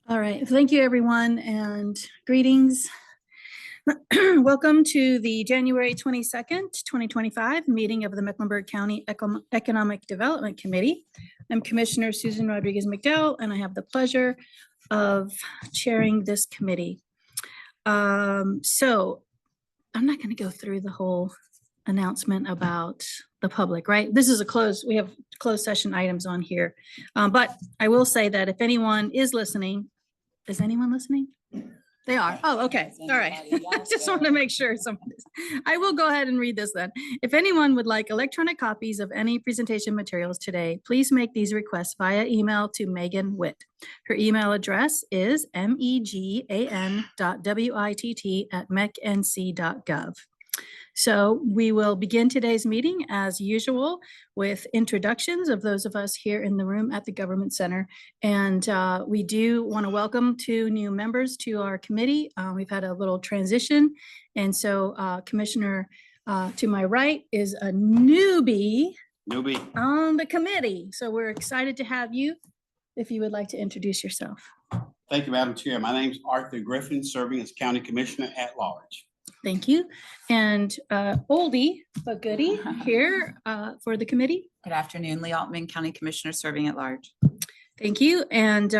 All right, thank you, everyone, and greetings. Welcome to the January 22nd, 2025 meeting of the Mecklenburg County Economic Development Committee. I'm Commissioner Susan Rodriguez McDowell, and I have the pleasure of chairing this committee. So I'm not going to go through the whole announcement about the public, right? This is we have closed session items on here. But I will say that if anyone is listening, is anyone listening? They are. Oh, okay. All right. I just want to make sure someone is. I will go ahead and read this then. If anyone would like electronic copies of any presentation materials today, please make these requests via email to Megan Witt. Her email address is megan.witt@mecnc.gov. So we will begin today's meeting as usual with introductions of those of us here in the room at the Government Center. And we do want to welcome two new members to our committee. We've had a little transition. And so Commissioner to my right is a newbie on the committee. So we're excited to have you. If you would like to introduce yourself. Thank you, Madam Chair. My name is Arthur Griffin, serving as County Commissioner at Large. Thank you. And oldie but goodie here for the committee. Good afternoon, Lee Altman, County Commissioner serving at large. Thank you. And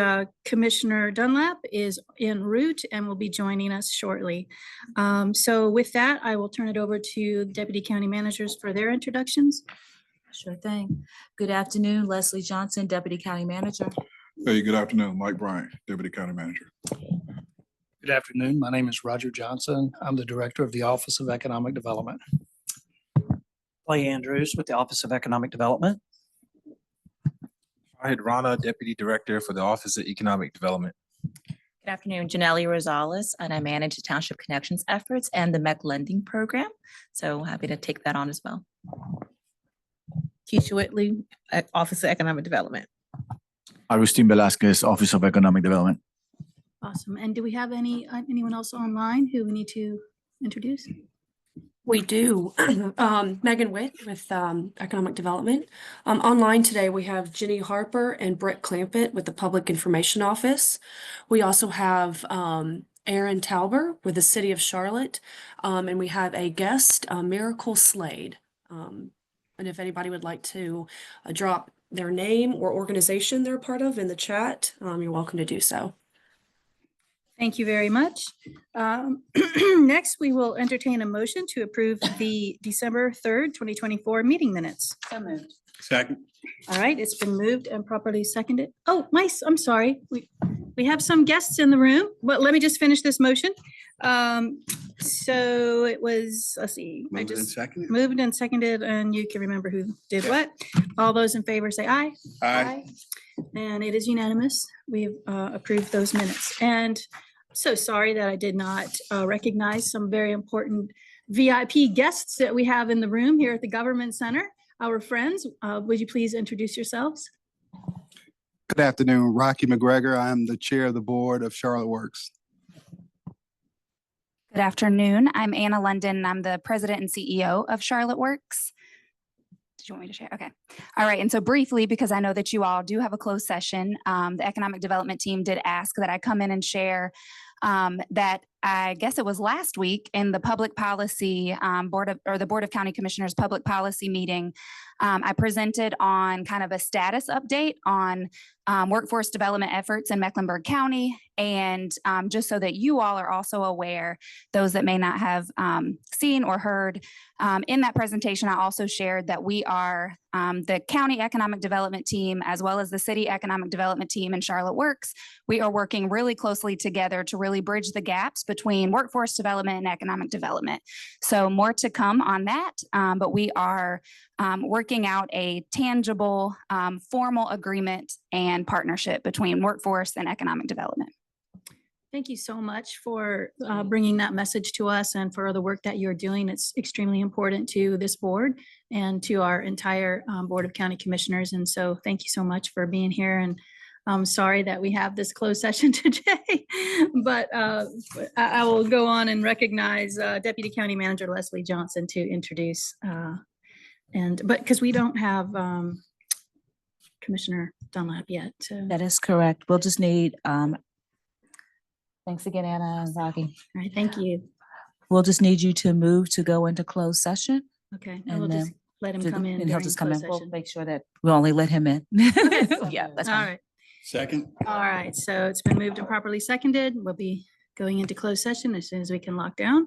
Commissioner Dunlap is en route and will be joining us shortly. So with that, I will turn it over to Deputy County Managers for their introductions. Sure thing. Good afternoon, Leslie Johnson, Deputy County Manager. Hey, good afternoon, Mike Bryant, Deputy County Manager. Good afternoon. My name is Roger Johnson. I'm the Director of the Office of Economic Development. Clay Andrews with the Office of Economic Development. Fahid Rana, Deputy Director for the Office of Economic Development. Good afternoon, Janelle Rosales, and I manage the Township Connections efforts and the MEC Lending Program. So happy to take that on as well. Keisha Whitley, Office of Economic Development. Agustin Velasquez, Office of Economic Development. Awesome. And do we have anyone else online who we need to introduce? We do. Megan Witt with Economic Development. Online today, we have Jenny Harper and Brett Clampett with the Public Information Office. We also have Aaron Tauber with the City of Charlotte. And we have a guest, Miracle Slade. And if anybody would like to drop their name or organization they're part of in the chat, you're welcome to do so. Thank you very much. Next, we will entertain a motion to approve the December 3rd, 2024 meeting minutes. So moved. Second. All right, it's been moved and properly seconded. Oh, I'm sorry. We have some guests in the room, but let me just finish this motion. So it was, let's see. Moved and seconded. Moved and seconded, and you can remember who did what. All those in favor say aye. Aye. And it is unanimous. We've approved those minutes. And so sorry that I did not recognize some very important VIP guests that we have in the room here at the Government Center. Our friends, would you please introduce yourselves? Good afternoon, Rocky McGregor. I'm the chair of the board of Charlotte Works. Good afternoon. I'm Anna London, and I'm the president and CEO of Charlotte Works. Did you want me to share? Okay. All right. And so briefly, because I know that you all do have a closed session, the economic development team did ask that I come in and share that I guess it was last week in the public policy the Board of County Commissioners public policy meeting, I presented on kind of a status update on workforce development efforts in Mecklenburg County. And just so that you all are also aware, those that may not have seen or heard, in that presentation, I also shared that we are the County Economic Development Team, as well as the City Economic Development Team in Charlotte Works. We are working really closely together to really bridge the gaps between workforce development and economic development. So more to come on that, but we are working out a tangible, formal agreement and partnership between workforce and economic development. Thank you so much for bringing that message to us and for the work that you're doing. It's extremely important to this board and to our entire Board of County Commissioners. And so thank you so much for being here. And I'm sorry that we have this closed session today, but I will go on and recognize Deputy County Manager Leslie Johnson to introduce. But because we don't have Commissioner Dunlap yet. That is correct. We'll just need Thanks again, Anna and Rocky. All right, thank you. We'll just need you to move to go into closed session. Okay, and And we'll just then let him to- come in And he'll during just come in. closed We'll session. make sure that we only let him in. Yeah, that's All fine. right, Second. all right. So it's been moved and properly seconded. We'll be going into closed session as soon as we can lock down.